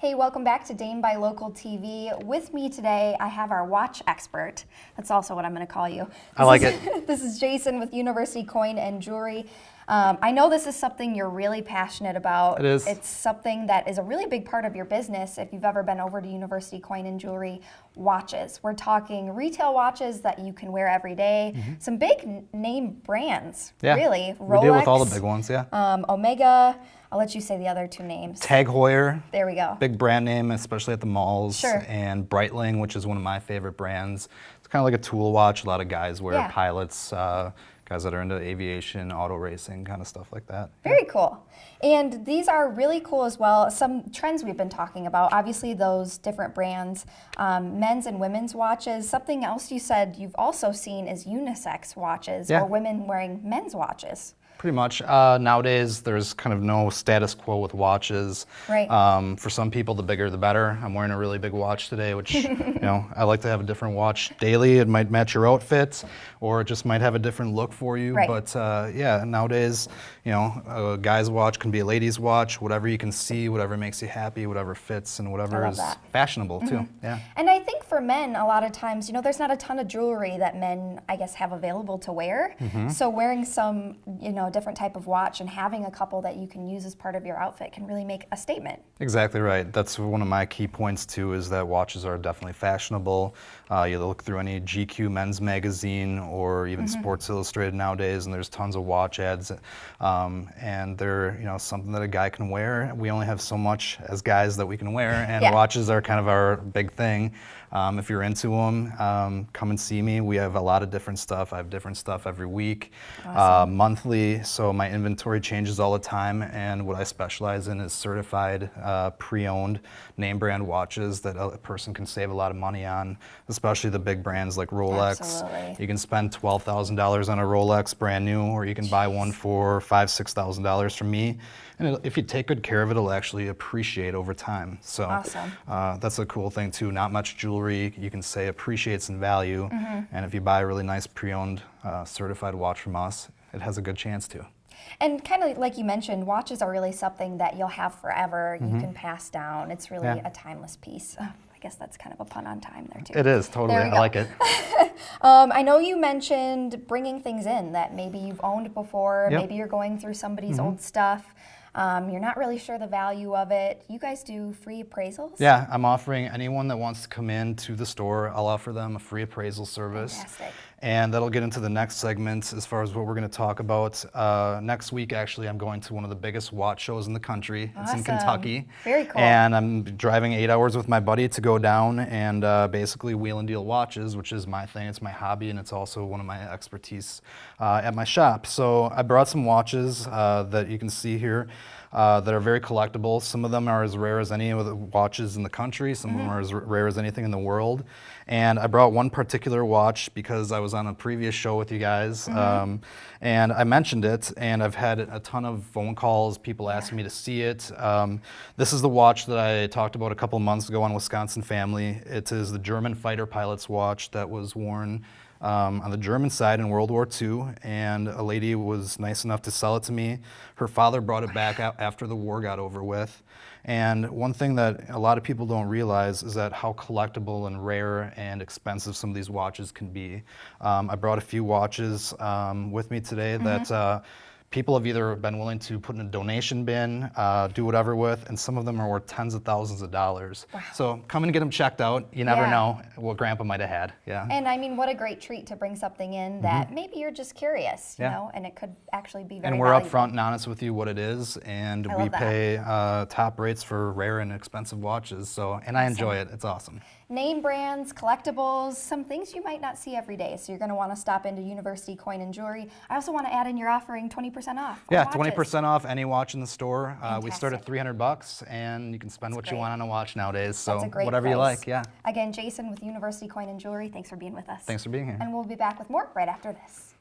Hey, welcome back to Dame by Local TV. With me today, I have our watch expert. That's also what I'm going to call you. I like it. This is Jason with University Coin and Jewelry. I know this is something you're really passionate about. It is. It's something that is a really big part of your business. If you've ever been over to University Coin and Jewelry, watches. We're talking retail watches that you can wear every day. Some big name brands, really. Rolex, we deal with all the big ones, yeah. Omega. I'll let you say the other two names. Tag Heuer. There we go. Big brand name, especially at the malls. Sure. And Breitling, which is one of my favorite brands. It's kind of like a tool watch. A lot of guys wear, pilots, guys that are into aviation, auto racing, kind of stuff like that. Very cool. And these are really cool as well. Some trends we've been talking about, obviously those different brands, men's and women's watches. Something else you said you've also seen is unisex watches, or women wearing men's watches. Pretty much. Nowadays, there's kind of no status quo with watches. Right. For some people, the bigger the better. I'm wearing a really big watch today, which, I like to have a different watch daily. It might match your outfit, or it just might have a different look for you. Right. But yeah, nowadays, a guy's watch can be a lady's watch, whatever you can see, whatever makes you happy, whatever fits, and whatever is fashionable too. Yeah. And I think for men, a lot of times, there's not a ton of jewelry that men, I guess, have available to wear. So wearing some, different type of watch and having a couple that you can use as part of your outfit can really make a statement. Exactly right. That's one of my key points too, is that watches are definitely fashionable. You look through any GQ men's magazine or even Sports Illustrated nowadays, and there's tons of watch ads, and they're something that a guy can wear. We only have so much as guys that we can wear, and watches are kind of our big thing. If you're into them, come and see me. We have a lot of different stuff. I have different stuff every week, monthly, so my inventory changes all the time, and what I specialize in is certified, pre-owned, name brand watches that a person can save a lot of money on, especially the big brands like Rolex. Absolutely. You can spend $12,000 on a Rolex brand new, or you can buy one for $5,000, $6,000 from me. And if you take good care of it, it'll actually appreciate over time. So that's a cool thing too. Not much jewelry, you can say, appreciates in value. And if you buy a really nice pre-owned certified watch from us, it has a good chance to. And kind of like you mentioned, watches are really something that you'll have forever. You can pass down. It's really a timeless piece. I guess that's kind of a pun on time there too. It is, totally. I like it. I know you mentioned bringing things in that maybe you've owned before. Maybe you're going through somebody's old stuff. You're not really sure the value of it. You guys do free appraisals? Yeah, I'm offering anyone that wants to come in to the store, I'll offer them a free appraisal service. Fantastic. And that'll get into the next segment as far as what we're going to talk about. Next week, actually, I'm going to one of the biggest watch shows in the country. It's in Kentucky. Very cool. And I'm driving 8 hours with my buddy to go down and basically wheel and deal watches, which is my thing. It's my hobby, and it's also one of my expertise at my shop. So I brought some watches that you can see here. That are very collectible. Some of them are as rare as any of the watches in the country. Some of them are as rare as anything in the world. And I brought one particular watch because I was on a previous show with you guys, and I mentioned it, and I've had a ton of phone calls, people asking me to see it. This is the watch that I talked about a couple months ago on Wisconsin Family. It is the German fighter pilot's watch that was worn on the German side in World War II, and a lady was nice enough to sell it to me. Her father brought it back after the war got over with. And one thing that a lot of people don't realize is that how collectible and rare and expensive some of these watches can be. I brought a few watches with me today that people have either been willing to put in a donation bin, do whatever with, and some of them are worth tens of thousands of dollars. Wow. So come and get them checked out. You never know what Grandpa might have had. Yeah. And I mean, what a great treat to bring something in that maybe you're just curious, you know, and it could actually be very And we're valuable. upfront and honest with you what it is, and we pay top rates for rare and expensive watches. So, and I enjoy it. It's awesome. Name brands, collectibles, some things you might not see every day. So you're going to want to stop into University Coin and Jewelry. I also want to add in you're offering 20% off. Yeah, 20% off any watch in the store. We start at $300, and you can spend what you want on a watch nowadays. So whatever you like, Again, Jason with University Coin and Jewelry, thanks for being with us. Thanks for being here. And we'll be back with more right after this.